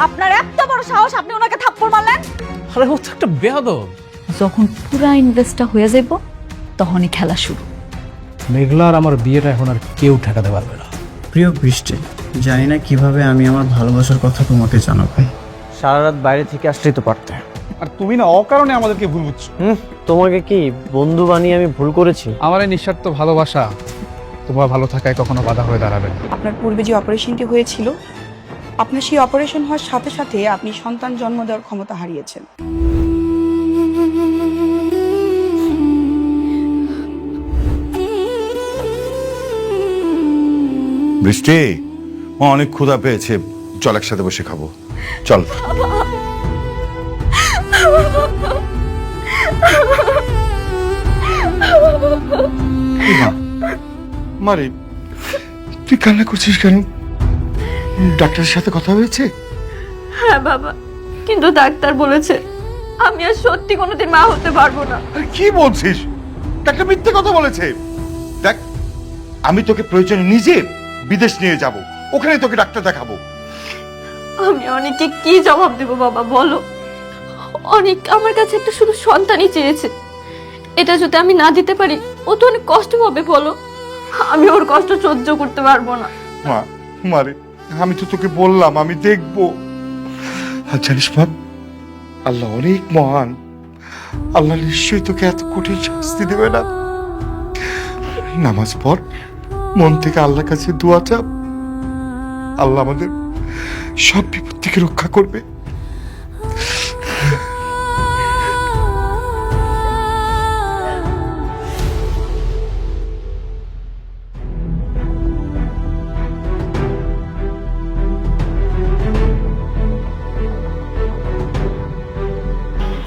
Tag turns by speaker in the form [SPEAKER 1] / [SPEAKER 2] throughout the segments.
[SPEAKER 1] আপনার এত বড় সাহস, আপনি ওনাকে থাপ্পড় মারলেন?
[SPEAKER 2] আরে ও তো একটা বেয়াদব।
[SPEAKER 1] যখন পুরা ইনভেস্টটা হয়ে যাইব তখনই খেলা শুরু।
[SPEAKER 2] মেঘলা আর আমার বিয়েটা এখন আর কেউ ঠেকাতে পারবে না।
[SPEAKER 3] প্রিয় বৃষ্টি, জানি না কিভাবে আমি আমার ভালোবাসার কথা তোমাকে জানাবো।
[SPEAKER 4] সারা রাত বাইরে থেকে আসলেই তো পারতে।
[SPEAKER 5] আর তুমি না অকারণে আমাদেরকে ভুল বুঝছো।
[SPEAKER 4] তোমাকে কি বন্ধু বানিয়ে আমি ভুল করেছি?
[SPEAKER 5] আমার এই নিঃস্বার্থ ভালোবাসা তোমার ভালো থাকায় কখনো বাধা হয়ে দাঁড়াবে না।
[SPEAKER 6] আপনার পূর্বে যে অপারেশনটি হয়েছিল, আপনার সেই অপারেশন হওয়ার সাথে সাথে আপনি সন্তান জন্ম দেওয়ার ক্ষমতা হারিয়েছেন।
[SPEAKER 7] বৃষ্টি, মা অনেক ক্ষুধা পেয়েছে, চল একসাথে বসে খাবো, চল। মারে, তুই কান্না করছিস কেন? ডাক্তারের সাথে কথা হয়েছে?
[SPEAKER 1] হ্যাঁ বাবা, কিন্তু ডাক্তার বলেছে আমি আর সত্যি কোনোদিন মা হতে পারবো না।
[SPEAKER 7] আরে কি বলছিস? ডাক্তার মিথ্যে কথা বলেছে। দেখ, আমি তোকে প্রয়োজনে নিজে বিদেশ নিয়ে যাব, ওখানে তোকে ডাক্তার দেখাবো।
[SPEAKER 1] আমি অনেককে কি জবাব দেব বাবা বলো? অনেক আমার কাছে একটা শুধু সন্তানই চেয়েছে, এটা যদি আমি না দিতে পারি ও তো অনেক কষ্ট হবে বলো। আমি ওর কষ্ট সহ্য করতে পারবো না।
[SPEAKER 7] মা, মারে, আমি তো তোকে বললাম আমি দেখবো। আর জানিস বাপ, আল্লাহ অনেক মহান, আল্লাহ নিশ্চয়ই তোকে এত কঠিন শাস্তি দেবে না। নামাজ পড়, মন থেকে আল্লাহর কাছে দোয়া চাপ, আল্লাহ আমাদের সব বিপদ থেকে রক্ষা করবে।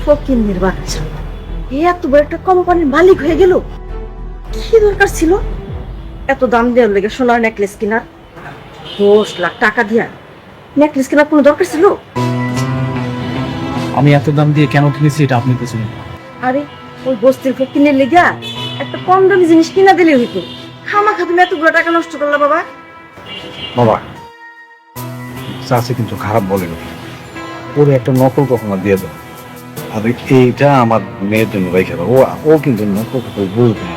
[SPEAKER 8] ফকিন্নির বাচ্চা, এই এত বড় একটা কোম্পানির মালিক হয়ে গেল। কি দরকার ছিল এত দাম দেওয়ার লেগে সোনার নেকলেস কিনা? 10 লাখ টাকা দিয়া নেকলেস কেনার কোনো দরকার ছিল?
[SPEAKER 2] আমি এত দাম দিয়ে কেন কিনেছি এটা আপনি বুঝুন।
[SPEAKER 8] আরে ওই বস্তির ফকিন্নির লেগা একটা কম দামি জিনিস কিনা দিলে হইতো। খামাখা তুমি এতগুলো টাকা নষ্ট করলা বাবা।
[SPEAKER 9] বাবা, চাষি কিন্তু খারাপ বলেন, ওরে একটা নকল কখনো দিয়ে দাও। আর এইটা আমার মেয়ের জন্য রেখে দাও, ও কিন্তু নকল কখনো বুঝবে না।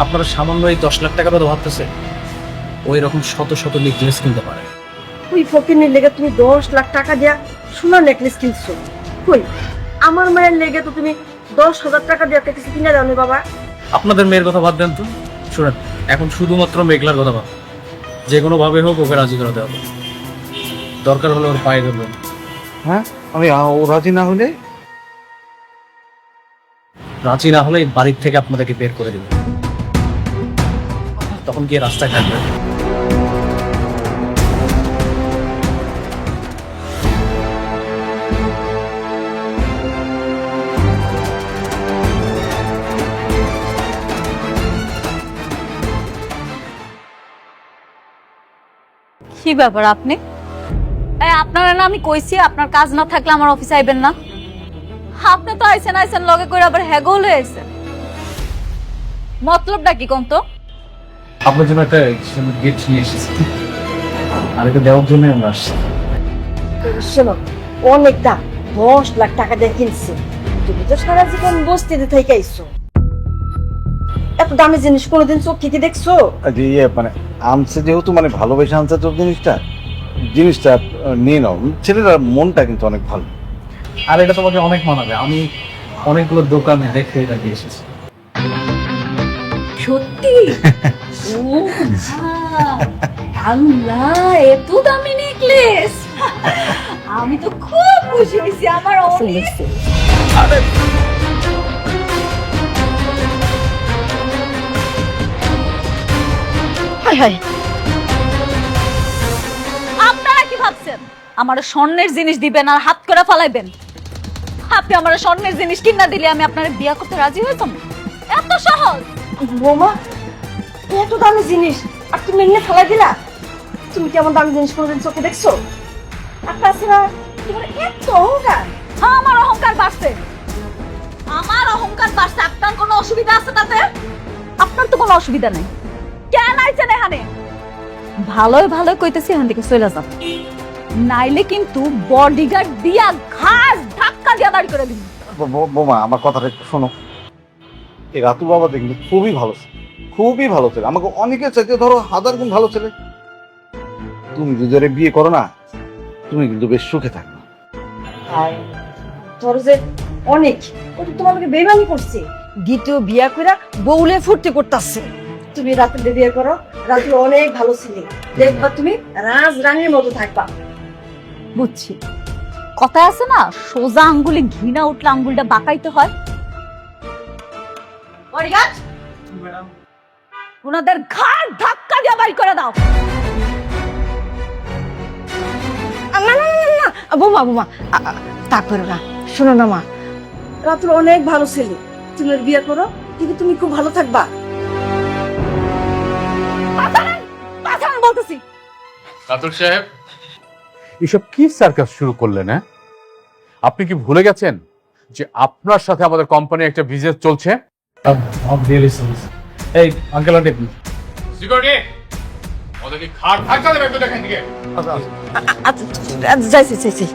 [SPEAKER 2] আপনারা সামান্য এই 10 লাখ টাকা তো ভাবতেছে ওই রকম শত শত নেকলেস কিনতে পারে।
[SPEAKER 8] ওই ফকিন্নির লেগে তুমি 10 লাখ টাকা দিয়া সোনার নেকলেস কিনছো। কই আমার মায়ের লেগে তো তুমি 10,000 টাকা দিয়ে একটা কিছু কিনে দাও নি বাবা।
[SPEAKER 2] আপনাদের মেয়ের কথা বাদ দেন তো, শুনেন এখন শুধুমাত্র মেঘলার কথা ভাব, যে কোনো ভাবে হোক ওকে রাজি করাতে হবে। দরকার হলে ওর পায়ে ধরবেন।
[SPEAKER 9] হ্যাঁ, আমি ও রাজি না হলে?
[SPEAKER 2] রাজি না হলে এই বাড়ির থেকে আপনাদেরকে বের করে দেবেন, তখন গিয়ে রাস্তায় থাকবেন।
[SPEAKER 1] কি ব্যাপার আপনি? আপনারা না আমি কইছি আপনার কাজ না থাকলে আমার অফিসে আইবেন না। আপনি তো আইছেন লগে করে আবার হ্যাগো লয়ে আইছেন। মতলবটা কি কোন তো?
[SPEAKER 2] আপনার জন্য একটা গিফট নিয়ে এসেছি, আর এটা দেওয়ার জন্য আমরা আসছি।
[SPEAKER 8] শোনো, অনেক দাম, 10 লাখ টাকা দিয়ে কিনছি। তুমি তো সারা জীবন বস্তিতে থেকে আইছো, এত দামি জিনিস কোনোদিন চোখে কি দেখছো?
[SPEAKER 9] মানে আনছে যেহেতু, মানে ভালোবেসে আনছে তো জিনিসটা নিয়ে নাও। ছেলেটার মনটা কিন্তু অনেক ভালো।
[SPEAKER 2] আর এটা তোমাকে অনেক মানাবে, আমি অনেকগুলো দোকানে দেখে এটা দিয়ে এসেছি।
[SPEAKER 1] সত্যি? ও আল্লাহ, এত দামি নেকলেস! আমি তো খুব খুশি হয়েছি। আমার অনেক
[SPEAKER 8] হায় হায়,
[SPEAKER 1] আপনারা কি ভাবছেন আমার স্বর্ণের জিনিস দিবেন আর হাত করে ফালাইবেন? আপনি আমার স্বর্ণের জিনিস কিনা দিলে আমি আপনার বিয়া করতে রাজি হইতাম? এত সহজ?
[SPEAKER 8] বৌমা, এত দামি জিনিস আর তুমি এমনি ফেলাই দিলা? তুমি কেমন দামি জিনিস কোনোদিন চোখে দেখছো? আর তাছাড়া তোমার এত অহংকার।
[SPEAKER 1] হ্যাঁ, আমার অহংকার বাড়ছে। আপনার কোনো অসুবিধা আছে তাতে? আপনার তো কোনো অসুবিধা নেই। কেন আইছেন এখানে? ভালোই কইতেছি, এখান থেকে চলে যান।
[SPEAKER 8] নাইলে কিন্তু বডিগার্ড দিয়া ঘাস ধাক্কা দিয়া বাড়ি করে দিবি।
[SPEAKER 9] বোমা আমার কথাটা একটু শোনো। এই রাতুল বাবা দেখলে খুবই ভালো ছেলে, খুবই ভালো ছেলে, আমাকে অনেকের চাইতে ধরো 1000 গুণ ভালো ছেলে। তুমি যদি ওরে বিয়ে করো না, তুমি কিন্তু বেশ সুখে থাকবে।
[SPEAKER 8] আর তোর যে অনেক ও তো তোমাকে বেইমানি করছে, দ্বিতীয় বিয়া কইরা বউলে ফুর্তি করতেছে। তুমি রাতুলে বিয়ে করো, রাতুল অনেক ভালো ছেলে, দেখবা তুমি রাজ রানীর মতো থাকবা। বুঝছি, কথা আছে না, সোজা আঙ্গুলে ঘৃণা উঠলে আঙ্গুলটা বাঁকাইতে হয়। ওনাদের ঘাড় ধাক্কা দিয়ে বাড়ি করে দাও। না না না না বোমা বোমা তা করো না, শোনো না মা, রাতুল অনেক ভালো ছেলে, তুমি ওর বিয়ে করো, কিন্তু তুমি খুব ভালো থাকবা। বলতেছি
[SPEAKER 5] রাতুল সাহেব, এসব কি সার্কাস শুরু করলেন? হ্যাঁ, আপনি কি ভুলে গেছেন যে আপনার সাথে আমাদের কোম্পানি একটা বিজনেস চলছে?
[SPEAKER 2] এই আঙ্কেল আন্টি
[SPEAKER 5] সিকিউরিটি, ওদেরকে খাট ধাক্কা দেবে একটু দেখেন দিকে।
[SPEAKER 8] যাইছি যাইছি।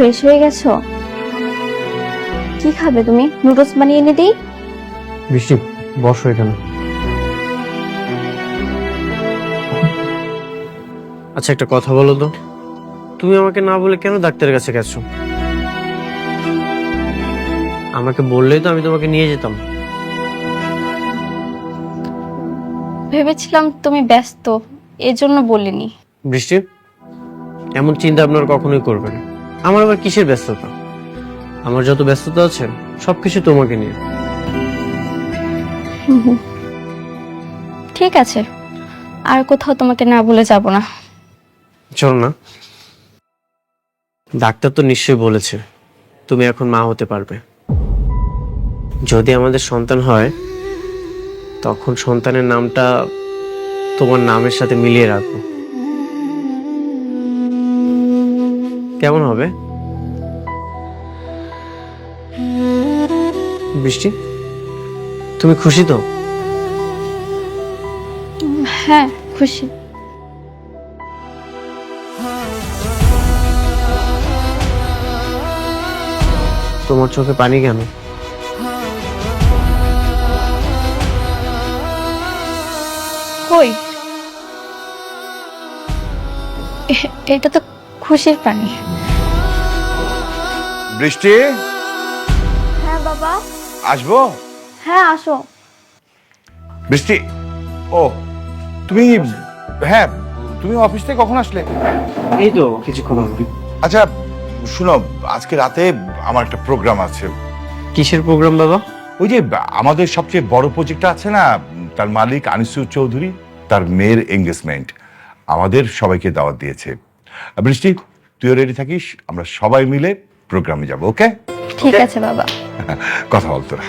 [SPEAKER 1] ফ্রেশ হয়ে গেছো? কি খাবে তুমি? নুডলস বানিয়ে এনে দিই?
[SPEAKER 4] বৃষ্টি, বসো এখানে। আচ্ছা, একটা কথা বলো তো, তুমি আমাকে না বলে কেন ডাক্তারের কাছে গেছো? আমাকে বললেই তো আমি তোমাকে নিয়ে যেতাম।
[SPEAKER 1] ভেবেছিলাম তুমি ব্যস্ত, এজন্য বলিনি।
[SPEAKER 4] বৃষ্টি, এমন চিন্তা আপনার কখনোই করবে না। আমার আবার কিসের ব্যস্ততা? আমার যত ব্যস্ততা আছে সবকিছু তোমাকে নিয়ে।
[SPEAKER 1] ঠিক আছে, আর কোথাও তোমাকে না বলে যাব না।
[SPEAKER 4] চলো না, ডাক্তার তো নিশ্চয়ই বলেছে তুমি এখন মা হতে পারবে। যদি আমাদের সন্তান হয়, তখন সন্তানের নামটা তোমার নামের সাথে মিলিয়ে রাখবো। কেমন হবে বৃষ্টি? তুমি খুশি তো?
[SPEAKER 1] হ্যাঁ, খুশি।
[SPEAKER 4] তোমার চোখে পানি কেন?
[SPEAKER 1] কই, এটা তো খুশির পানি।
[SPEAKER 7] বৃষ্টি,
[SPEAKER 1] হ্যাঁ বাবা।
[SPEAKER 7] আসবো?
[SPEAKER 1] হ্যাঁ, আসো।
[SPEAKER 7] বৃষ্টি, ও তুমি, হ্যাঁ তুমি অফিস থেকে কখন আসলে?
[SPEAKER 4] এই তো কিছুক্ষণ হবে।
[SPEAKER 7] আচ্ছা শুনো, আজকে রাতে আমার একটা প্রোগ্রাম আছে।
[SPEAKER 4] কিসের প্রোগ্রাম বাবা?
[SPEAKER 7] ওই যে আমাদের সবচেয়ে বড় প্রজেক্টটা আছে না, তার মালিক আনিসুর চৌধুরী, তার মেয়ের এঙ্গেজমেন্ট, আমাদের সবাইকে দাওয়াত দিয়েছে। বৃষ্টি, তুইও রেডি থাকিস, আমরা সবাই মিলে প্রোগ্রামে যাব। ওকে?
[SPEAKER 1] ঠিক আছে বাবা।
[SPEAKER 7] কথা বল তোরা,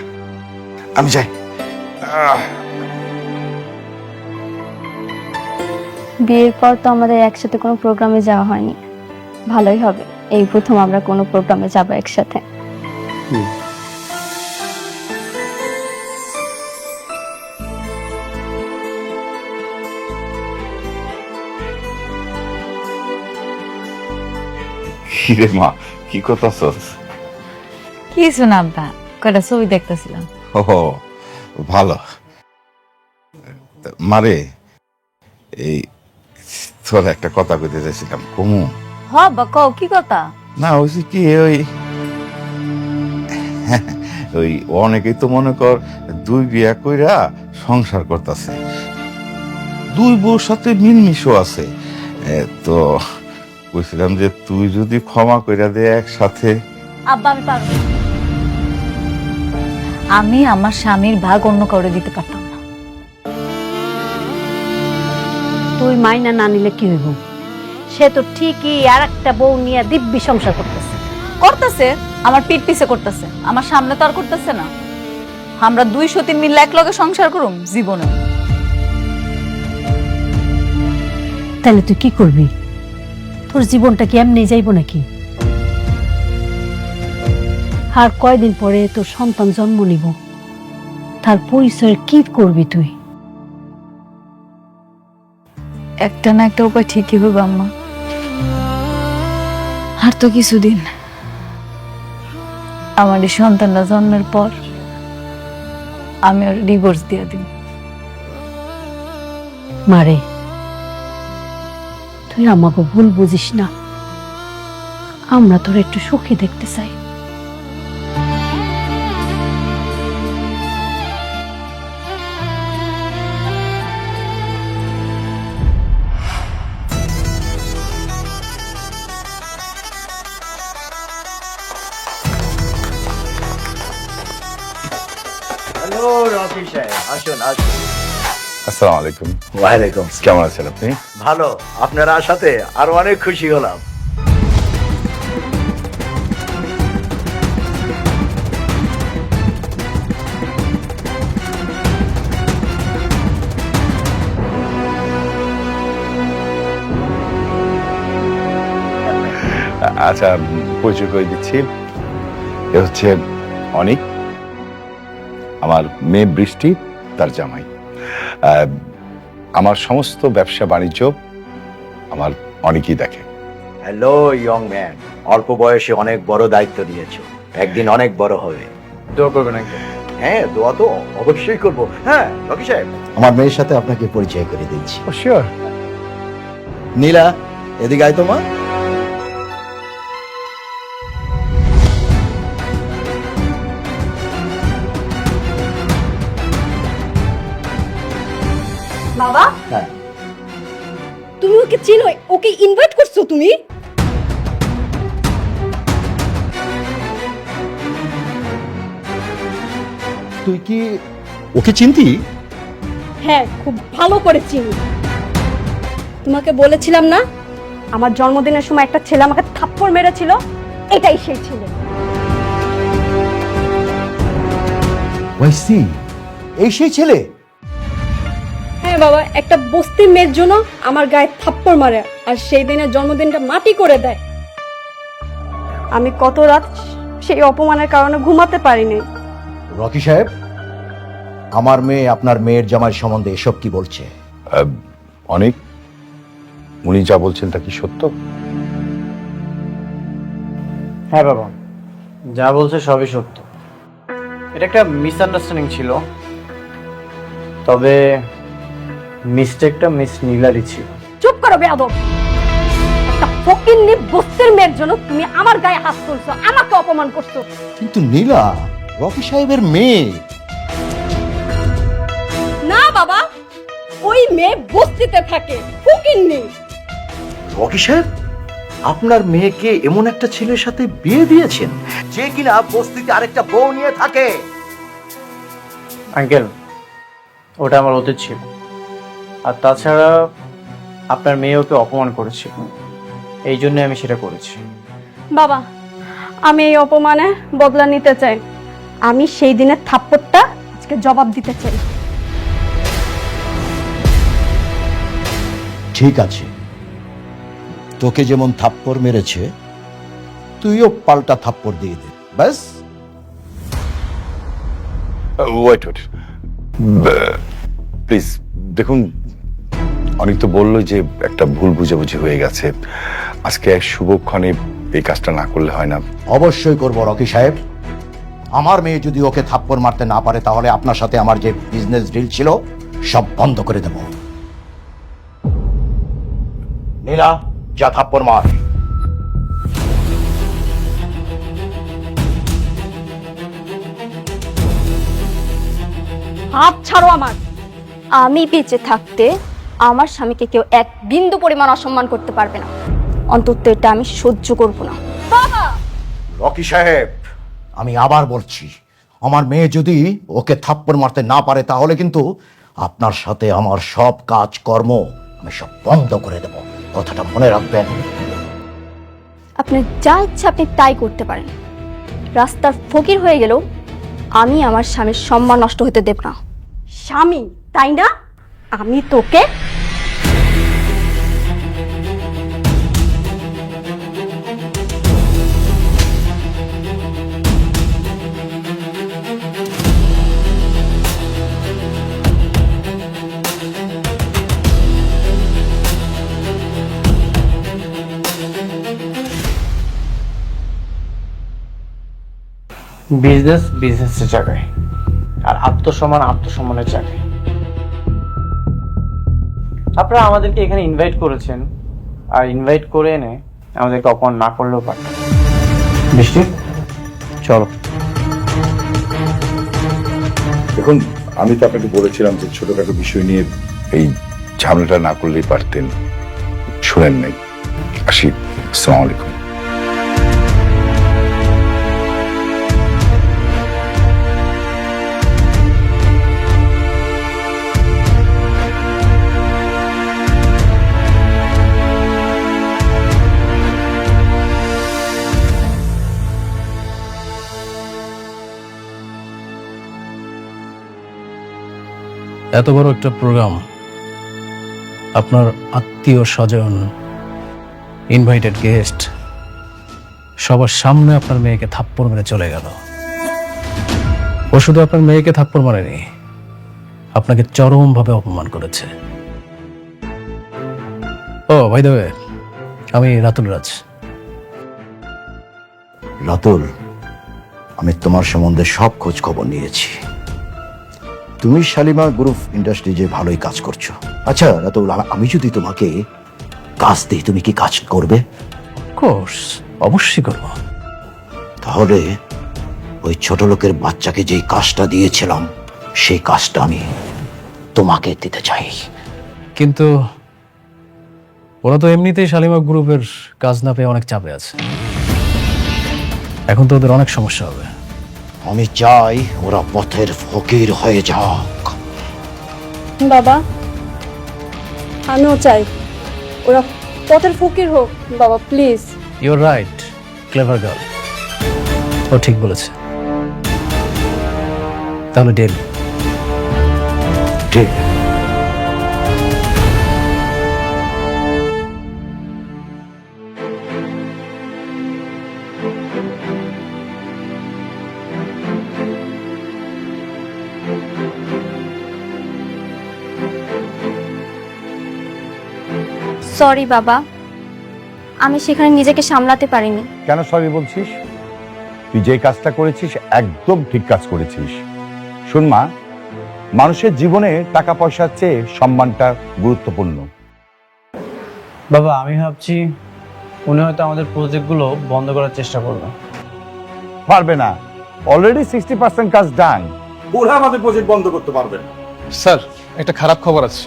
[SPEAKER 7] আমি যাই।
[SPEAKER 1] বিয়ের পর তো আমাদের একসাথে কোনো প্রোগ্রামে যাওয়া হয়নি, ভালোই হবে এই প্রথম আমরা কোনো প্রোগ্রামে যাব একসাথে।
[SPEAKER 7] কিরে মা, কি করতেছস?
[SPEAKER 10] কিছু না আব্বা, কয়টা ছবি দেখতেছিলাম।
[SPEAKER 7] ও ভালো। মারে, এই তোর একটা কথা কইতে চাইছিলাম, কমু?
[SPEAKER 10] হ আব্বা, কও কি কথা?
[SPEAKER 7] না হয়েছে কি, ওই অনেকেই তো মনে কর 2 বিয়া কইরা সংসার করতেছে, 2 বউর সাথে মিলমিশও আছে। তো কইছিলাম যে তুই যদি ক্ষমা কইরা দে একসাথে।
[SPEAKER 10] আব্বা আমি পারবো না। আমি আমার স্বামীর ভাগ অন্য কাউরে দিতে পারতাম না।
[SPEAKER 8] তুই মাইনা না নিলে কি হইব? সে তো ঠিকই আর একটা বউ নিয়ে দিব্যি সংসার করতেছে।
[SPEAKER 10] করতেছে, আমার পিঠ পিছে করতেছে, আমার সামনে তো আর করতেছে না। আমরা 2 সতীন মিলে এক লগে সংসার করুম জীবনে।
[SPEAKER 8] তাহলে তুই কি করবি? তোর জীবনটা কি এমনি যাইব নাকি? আর কয়দিন পরে তোর সন্তান জন্ম নিব, তার পরিচয় কি করবি তুই?
[SPEAKER 10] একটা না একটা উপায় ঠিকই হবে আম্মা। আর তো কিছুদিন, আমার এই সন্তানটা জন্মের পর আমি ওর ডিভোর্স দিয়ে দিব।
[SPEAKER 8] মারে, তুই আমাকে ভুল বুঝিস না, আমরা তোর একটু সুখী দেখতে চাই।
[SPEAKER 9] হ্যালো রকি সাহেব, আসুন আসুন।
[SPEAKER 7] আসসালামু আলাইকুম।
[SPEAKER 9] ওয়ালাইকুম।
[SPEAKER 7] কেমন আছেন আপনি?
[SPEAKER 9] ভালো, আপনার আসাতে আরো অনেক খুশি হলাম।
[SPEAKER 7] আচ্ছা, পরিচয় করে দিচ্ছি, এ হচ্ছে অনিক, আমার মেয়ে বৃষ্টি, তার জামাই। আমার সমস্ত ব্যবসা বাণিজ্য আমার অনেকই দেখে।
[SPEAKER 9] হ্যালো ইয়ং ম্যান, অল্প বয়সে অনেক বড় দায়িত্ব নিয়েছো, একদিন অনেক বড় হবে।
[SPEAKER 2] দোয়া করবেন একদম।
[SPEAKER 9] হ্যাঁ, দোয়া তো অবশ্যই করবো। হ্যাঁ রকি সাহেব, আমার মেয়ের সাথে আপনাকে পরিচয় করে দিচ্ছি।
[SPEAKER 7] শিওর।
[SPEAKER 9] নীলা, এদিকে আয় তো মা।
[SPEAKER 8] বাবা,
[SPEAKER 9] হ্যাঁ।
[SPEAKER 8] তুমি ওকে চিনো? ওকে ইনভাইট করছো তুমি?
[SPEAKER 9] তুই কি ওকে চিনতি?
[SPEAKER 8] হ্যাঁ, খুব ভালো করে চিনি। তোমাকে বলেছিলাম না, আমার জন্মদিনের সময় একটা ছেলে আমাকে থাপ্পড় মেরেছিল, এটাই সেই ছেলে।
[SPEAKER 9] ওয়াইসি, এই সেই ছেলে?
[SPEAKER 1] হ্যাঁ বাবা, একটা বস্তির মেয়ের জন্য আমার গায়ে থাপ্পড় মারে আর সেই দিনের জন্মদিনটা মাটি করে দেয়। আমি কত রাত সেই অপমানের কারণে ঘুমাতে পারিনি।
[SPEAKER 9] রকি সাহেব, আমার মেয়ে আপনার মেয়ের জামাই সম্বন্ধে এসব কি বলছে?
[SPEAKER 7] অনেক, উনি যা বলছেন তা কি সত্য?
[SPEAKER 4] হ্যাঁ বাবা, যা বলছে সবই সত্য। এটা একটা মিসআন্ডারস্ট্যান্ডিং ছিল, তবে মিস্টেকটা মিস নীলারই ছিল।
[SPEAKER 8] চুপ করো বেয়াদব! একটা ফকিন্নি বস্তির মেয়ের জন্য তুমি আমার গায়ে হাত তুলছো, আমাকে অপমান করছো।
[SPEAKER 9] কিন্তু নীলা রকি সাহেবের মেয়ে।
[SPEAKER 1] না বাবা, ওই মেয়ে বস্তিতে থাকে, ফকিন্নি।
[SPEAKER 9] রকি সাহেব, আপনার মেয়েকে এমন একটা ছেলের সাথে বিয়ে দিয়েছেন যে কিনা বস্তিতে আরেকটা বউ নিয়ে থাকে।
[SPEAKER 4] আঙ্কেল, ওটা আমার অতীত ছিল। আর তাছাড়া আপনার মেয়ে ওকে অপমান করেছিল, এই জন্য আমি সেটা করেছি।
[SPEAKER 1] বাবা, আমি এই অপমানে বদলা নিতে চাই। আমি সেই দিনের থাপ্পড়টা আজকে জবাব দিতে চাই।
[SPEAKER 9] ঠিক আছে, তোকে যেমন থাপ্পড় মেরেছে তুইও পাল্টা থাপ্পড় দিয়ে দে, ব্যাস।
[SPEAKER 7] ওয়েট প্লিজ, দেখুন, অনেক তো বললো যে একটা ভুল বুঝাবুঝি হয়ে গেছে, আজকে এক শুভক্ষণে এই কাজটা না করলে হয় না।
[SPEAKER 9] অবশ্যই করব রকি সাহেব,
[SPEAKER 11] আমার মেয়ে যদি ওকে থাপ্পড় মারতে না পারে তাহলে আপনার সাথে আমার যে বিজনেস ডিল ছিল সব বন্ধ করে দেব। নীলা, যা থাপ্পড় মার।
[SPEAKER 1] হাত ছাড়ো আমার। আমি বেঁচে থাকতে আমার স্বামীকে কেউ এক বিন্দু পরিমাণ অসম্মান করতে পারবে না, অন্তত এটা আমি সহ্য করব না। বাবা!
[SPEAKER 11] রকি সাহেব, আমি আবার বলছি, আমার মেয়ে যদি ওকে থাপ্পড় মারতে না পারে তাহলে কিন্তু আপনার সাথে আমার সব কাজ কর্ম আমি সব বন্ধ করে দেব, কথাটা মনে রাখবেন।
[SPEAKER 1] আপনি যা ইচ্ছা আপনি তাই করতে পারেন, রাস্তার ফকির হয়ে গেলেও আমি আমার স্বামীর সম্মান নষ্ট হতে দেব না। স্বামী তাই না? আমি তোকে
[SPEAKER 4] বিজনেস বিজনেসের জায়গায়, আর আত্মসম্মান আত্মসম্মানের জায়গায়। আপনারা আমাদেরকে এখানে ইনভাইট করেছেন, আর ইনভাইট করে এনে আমাদেরকে অপমান না করলেও পারতেন। বৃষ্টি, চলো।
[SPEAKER 7] দেখুন, আমি তো আপনাকে বলেছিলাম যে ছোটখাটো বিষয় নিয়ে এই ঝামেলাটা না করলেই পারতেন, শুনেন নাই। আসি, আসসালামু আলাইকুম।
[SPEAKER 2] এত বড় একটা প্রোগ্রাম, আপনার আত্মীয় স্বজন, ইনভাইটেড গেস্ট, সবার সামনে আপনার মেয়েকে থাপ্পড় মেরে চলে গেল। ও শুধু আপনার মেয়েকে থাপ্পড় মারেনি, আপনাকে চরমভাবে অপমান করেছে। ও ভাই দেবে, আমি রাতুল রাজ।
[SPEAKER 11] রাতুল, আমি তোমার সম্বন্ধে সব খোঁজ খবর নিয়েছি। তুমি শালিমা গ্রুপ ইন্ডাস্ট্রি যে ভালোই কাজ করছো। আচ্ছা রাতুল, আমি যদি তোমাকে কাজ দিই তুমি কি কাজ করবে?
[SPEAKER 2] কোর্স অবশ্যই করব।
[SPEAKER 11] তাহলে ওই ছোট লোকের বাচ্চাকে যেই কাজটা দিয়েছিলাম সেই কাজটা আমি তোমাকে দিতে চাই।
[SPEAKER 2] কিন্তু ওরা তো এমনিতেই শালিমা গ্রুপের কাজ না পেয়ে অনেক চাপে আছে, এখন তো ওদের অনেক সমস্যা হবে।
[SPEAKER 11] আমি চাই ওরা পথের ফকির হয়ে যাক।
[SPEAKER 1] বাবা, আমিও চাই ওরা পথের ফকির হোক। বাবা please.
[SPEAKER 2] You're right, clever girl, ও ঠিক বলেছে। তাহলে ডেল।
[SPEAKER 11] ঠিক।
[SPEAKER 1] সরি বাবা, আমি সেখানে নিজেকে সামলাতে পারিনি।
[SPEAKER 7] কেন সরি বলছিস? তুই যে কাজটা করেছিস একদম ঠিক কাজ করেছিস। শোন মা, মানুষের জীবনে টাকা পয়সার চেয়ে সম্মানটা গুরুত্বপূর্ণ।
[SPEAKER 4] বাবা, আমি ভাবছি উনি হয়তো আমাদের প্রজেক্টগুলো বন্ধ করার চেষ্টা করবে।
[SPEAKER 7] পারবে না, অলরেডি 60% কাজ ডান। ওরা আমাদের প্রজেক্ট বন্ধ করতে পারবে না।
[SPEAKER 12] স্যার, একটা খারাপ খবর আছে।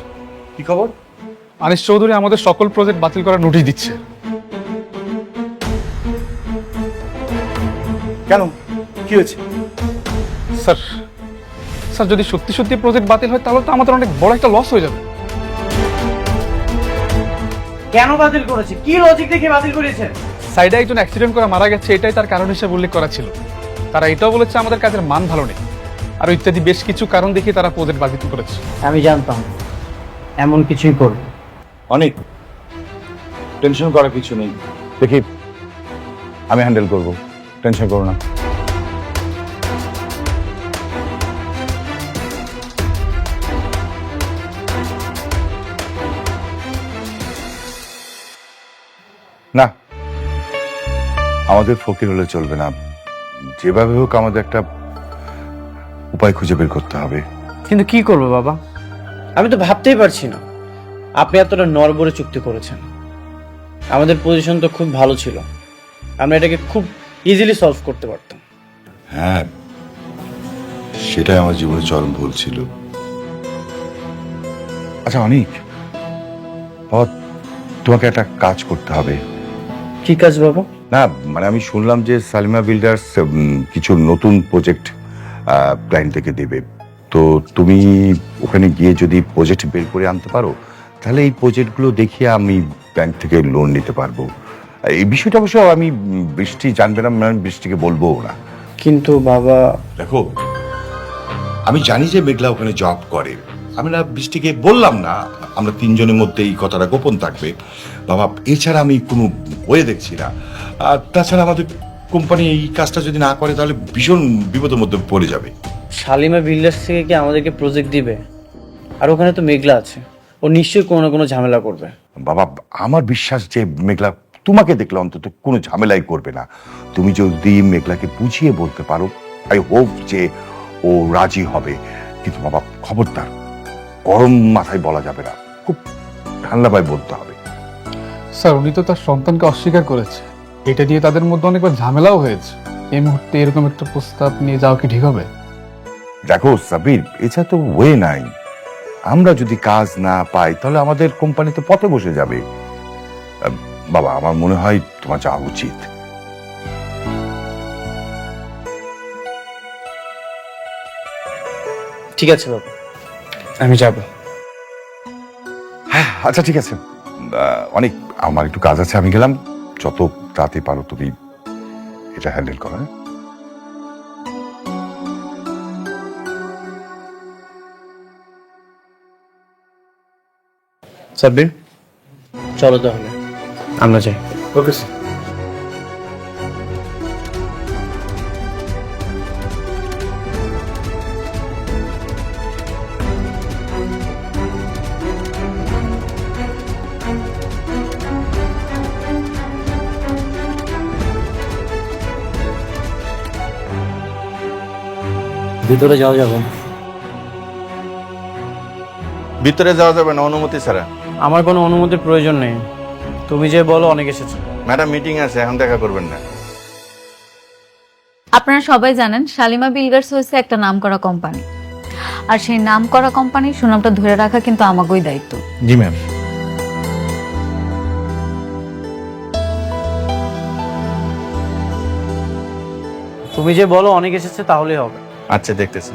[SPEAKER 7] কি খবর?
[SPEAKER 12] আনিস চৌধুরী আমাদের সকল প্রজেক্ট বাতিল করার নোটিশ দিচ্ছে।
[SPEAKER 7] কেন, কি হয়েছে?
[SPEAKER 12] স্যার স্যার যদি সত্যি সত্যি প্রজেক্ট বাতিল হয় তাহলে তো আমাদের অনেক বড় একটা লস হয়ে যাবে।
[SPEAKER 4] কেন বাতিল করেছে? কি লজিক দেখে বাতিল করেছে?
[SPEAKER 12] সাইডে একজন অ্যাক্সিডেন্ট করে মারা গেছে, এটাই তার কারণ হিসেবে উল্লেখ করা ছিল। তারা এটাও বলেছে আমাদের কাজের মান ভালো নেই, আর ইত্যাদি বেশ কিছু কারণ দেখিয়ে তারা প্রজেক্ট বাতিল করেছে।
[SPEAKER 4] আমি জানতাম এমন কিছুই করবে।
[SPEAKER 7] অনেক টেনশন করার কিছু নেই, দেখি আমি হ্যান্ডেল করব, টেনশন করো না। না, আমাদের ফকির হলে চলবে না, যেভাবে হোক আমাদের একটা উপায় খুঁজে বের করতে হবে।
[SPEAKER 4] কিন্তু কি করবো বাবা, আমি তো ভাবতেই পারছি না। আপনি এতটা নড়বড়ে চুক্তি করেছেন, আমাদের পজিশন তো খুব ভালো ছিল, আমরা এটাকে খুব ইজিলি সলভ করতে পারতাম।
[SPEAKER 7] হ্যাঁ, সেটাই আমার জীবনে চরম ভুল ছিল। আচ্ছা অনিক, বাবা তোমাকে একটা কাজ করতে হবে।
[SPEAKER 4] কি কাজ বাবা?
[SPEAKER 7] না মানে আমি শুনলাম যে সালিমা বিল্ডার্স কিছু নতুন প্রজেক্ট ক্লায়েন্ট থেকে দেবে, তো তুমি ওখানে গিয়ে যদি প্রজেক্ট বের করে আনতে পারো তাহলে এই প্রজেক্টগুলো দেখিয়ে আমি ব্যাংক থেকে লোন নিতে পারবো। এই বিষয়টা অবশ্য আমি বৃষ্টি জানবে না, আমি বৃষ্টিকে বলবো না।
[SPEAKER 4] কিন্তু বাবা,
[SPEAKER 7] দেখো আমি জানি যে মেঘলা ওখানে জব করে, আমি না বৃষ্টিকে বললাম না, আমরা তিনজনের মধ্যে এই কথাটা গোপন থাকবে বাবা। এছাড়া আমি কোনো ওয়ে দেখছি না। আর তাছাড়া আমাদের কোম্পানি এই কাজটা যদি না করে তাহলে ভীষণ বিপদের মধ্যে পড়ে যাবে।
[SPEAKER 4] শালিমা বিল্ডার্স থেকে কি আমাদেরকে প্রজেক্ট দিবে? আর ওখানে তো মেঘলা আছে, ও নিশ্চয়ই কোনো না কোনো ঝামেলা করবে।
[SPEAKER 7] বাবা আমার বিশ্বাস যে মেঘলা তোমাকে দেখলে অন্তত কোনো ঝামেলাই করবে না। তুমি যদি মেঘলাকে বুঝিয়ে বলতে পারো, আই হোপ যে ও রাজি হবে। কিন্তু বাবা খবরদার গরম মাথায় বলা যাবে না, খুব ঠান্ডা ভাবে বলতে হবে।
[SPEAKER 12] স্যার উনি তো তার সন্তানকে অস্বীকার করেছে, এটা নিয়ে তাদের মধ্যে অনেকবার ঝামেলাও হয়েছে। এই মুহূর্তে এরকম একটা প্রস্তাব নিয়ে যাওয়া কি ঠিক হবে?
[SPEAKER 7] দেখো সাবির, এছাড়া তো ওয়ে নাই। আমরা যদি কাজ না পাই তাহলে আমাদের কোম্পানি তো পথে বসে যাবে। বাবা আমার মনে হয় তোমার যাওয়া উচিত।
[SPEAKER 4] ঠিক আছে বাবা, আমি যাব।
[SPEAKER 7] হ্যাঁ আচ্ছা ঠিক আছে, অনেক আমার একটু কাজ আছে, আমি গেলাম। যত তাড়াতাড়ি পারো তুমি এটা হ্যান্ডেল করো। হ্যাঁ
[SPEAKER 4] সাব্বির, চলো তাহলে আমরা যাই।
[SPEAKER 7] Okay sir.
[SPEAKER 4] ভিতরে যাওয়া যাবে?
[SPEAKER 13] ভিতরে যাওয়া যাবে না অনুমতি ছাড়া।
[SPEAKER 4] আমার কোনো অনুমতির প্রয়োজন নেই, তুমি যে বলো অনেক এসেছে।
[SPEAKER 13] ম্যাডাম মিটিং আছে, এখন দেখা করবেন না।
[SPEAKER 10] আপনারা সবাই জানেন শালিমা বিল্ডার্স হচ্ছে একটা নামকরা কোম্পানি, আর সেই নামকরা কোম্পানির সুনামটা ধরে রাখা কিন্তু আমাকেই দায়িত্ব।
[SPEAKER 2] জি ম্যাম।
[SPEAKER 4] তুমি যে বলো অনেক এসেছে তাহলেই হবে।
[SPEAKER 13] আচ্ছা দেখতেছি।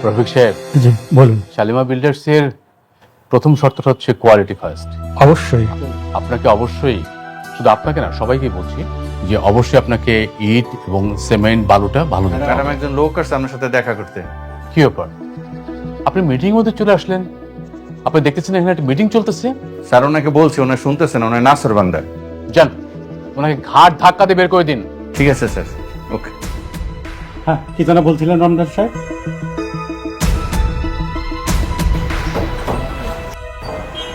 [SPEAKER 5] রফিক সাহেব,
[SPEAKER 3] জি বলুন।
[SPEAKER 5] শালিমা বিল্ডার্স এর প্রথম শর্তটা হচ্ছে কোয়ালিটি ফার্স্ট।
[SPEAKER 3] অবশ্যই।
[SPEAKER 5] আপনাকে অবশ্যই, শুধু আপনাকে না সবাইকে বলছি যে অবশ্যই আপনাকে ইট এবং সিমেন্ট বালুটা ভালো দিতে
[SPEAKER 13] ম্যাডাম
[SPEAKER 5] হবে।
[SPEAKER 13] একজন লোক আসছে আপনার সাথে দেখা করতে।
[SPEAKER 5] কি ব্যাপার, আপনি মিটিং মধ্যে চলে আসলেন? আপনি দেখতেছেন এখানে একটা মিটিং চলতেছে।
[SPEAKER 13] স্যার ওনাকে বলছি, ওনার শুনতেছেন, ওনার নাসর বান্দা।
[SPEAKER 5] যান ওনাকে ঘাট ধাক্কা দিয়ে বের করে দিন।
[SPEAKER 13] ঠিক আছে স্যার, ওকে।
[SPEAKER 9] হ্যাঁ কি যেন বলছিলেন রমজান সাহেব?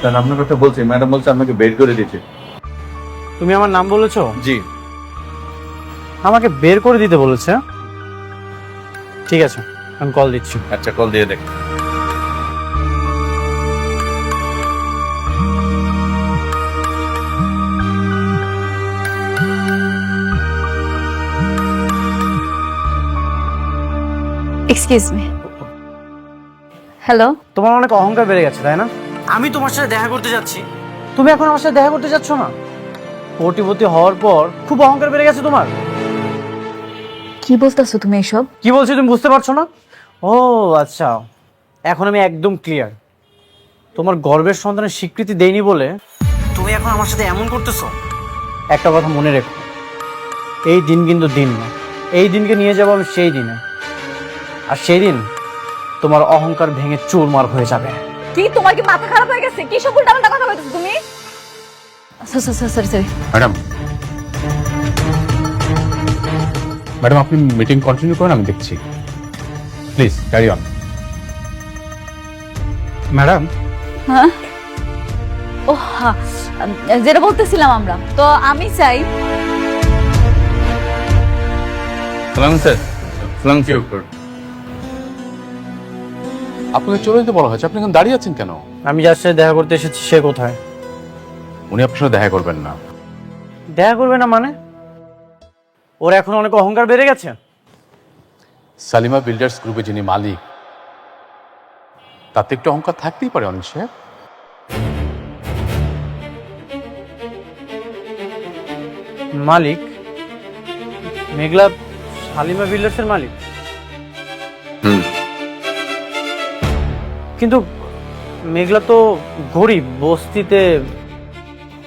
[SPEAKER 13] স্যার আপনার কথা বলছি, ম্যাডাম বলছে আপনাকে বের করে দিতে।
[SPEAKER 4] তুমি আমার নাম বলেছো?
[SPEAKER 13] জি।
[SPEAKER 4] আমাকে বের করে দিতে বলেছে? ঠিক আছে, আমি কল দিচ্ছি।
[SPEAKER 13] আচ্ছা কল দিয়ে দেখ।
[SPEAKER 10] Excuse me. হ্যালো।
[SPEAKER 4] তোমার অনেক অহংকার বেড়ে গেছে তাই না? আমি তোমার সাথে দেখা করতে যাচ্ছি, তুমি এখন আমার সাথে দেখা করতে যাচ্ছ না? কোটিপতি হওয়ার পর খুব অহংকার বেড়ে গেছে তোমার।
[SPEAKER 10] কি বলতেছো তুমি এসব?
[SPEAKER 4] কি বলছি তুমি বুঝতে পারছো না? ও আচ্ছা, এখন আমি একদম ক্লিয়ার। তোমার গর্বের সন্তানের স্বীকৃতি দেইনি বলে তুমি এখন আমার সাথে এমন করতেছো। একটা কথা মনে রেখো, এই দিন কিন্তু দিন না, এই দিনকে নিয়ে যাবো আমি সেই দিনে, আর সেই দিন তোমার অহংকার ভেঙে চুরমার হয়ে যাবে।
[SPEAKER 10] কি তোমার কি মাথা খারাপ হয়ে গেছে? কি সব উল্টাপাল্টা কথা বলতেছো তুমি? সরি।
[SPEAKER 5] ম্যাডাম, ম্যাডাম আপনি মিটিং কন্টিনিউ করেন, আমি দেখছি। Please carry on.
[SPEAKER 3] ম্যাডাম
[SPEAKER 10] হ্যাঁ, ও হ্যাঁ, যেটা বলতেছিলাম আমরা, তো আমি চাই
[SPEAKER 5] সালাম স্যার সালাম আপনাকে চলে যেতে বলা হয়েছে, আপনি এখন দাঁড়িয়ে আছেন কেন?
[SPEAKER 4] আমি যার সাথে দেখা করতে এসেছি সে কোথায়?
[SPEAKER 5] উনি আপনার সাথে দেখা করবেন না।
[SPEAKER 4] দেখা করবে না মানে? ওর এখন অনেক অহংকার বেড়ে গেছে।
[SPEAKER 5] সালিমা বিল্ডার্স গ্রুপে যিনি মালিক, তাতে একটু অহংকার থাকতেই পারে অনিক সাহেব।
[SPEAKER 4] মালিক? মেঘলা শালিমা বিল্ডার্সের মালিক? কিন্তু মেঘলা তো গরিব, বস্তিতে।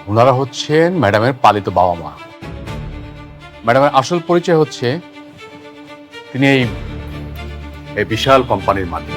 [SPEAKER 5] ওনারা হচ্ছেন ম্যাডামের পালিত বাবা মা। ম্যাডামের আসল পরিচয় হচ্ছে তিনি এই বিশাল কোম্পানির মালিক।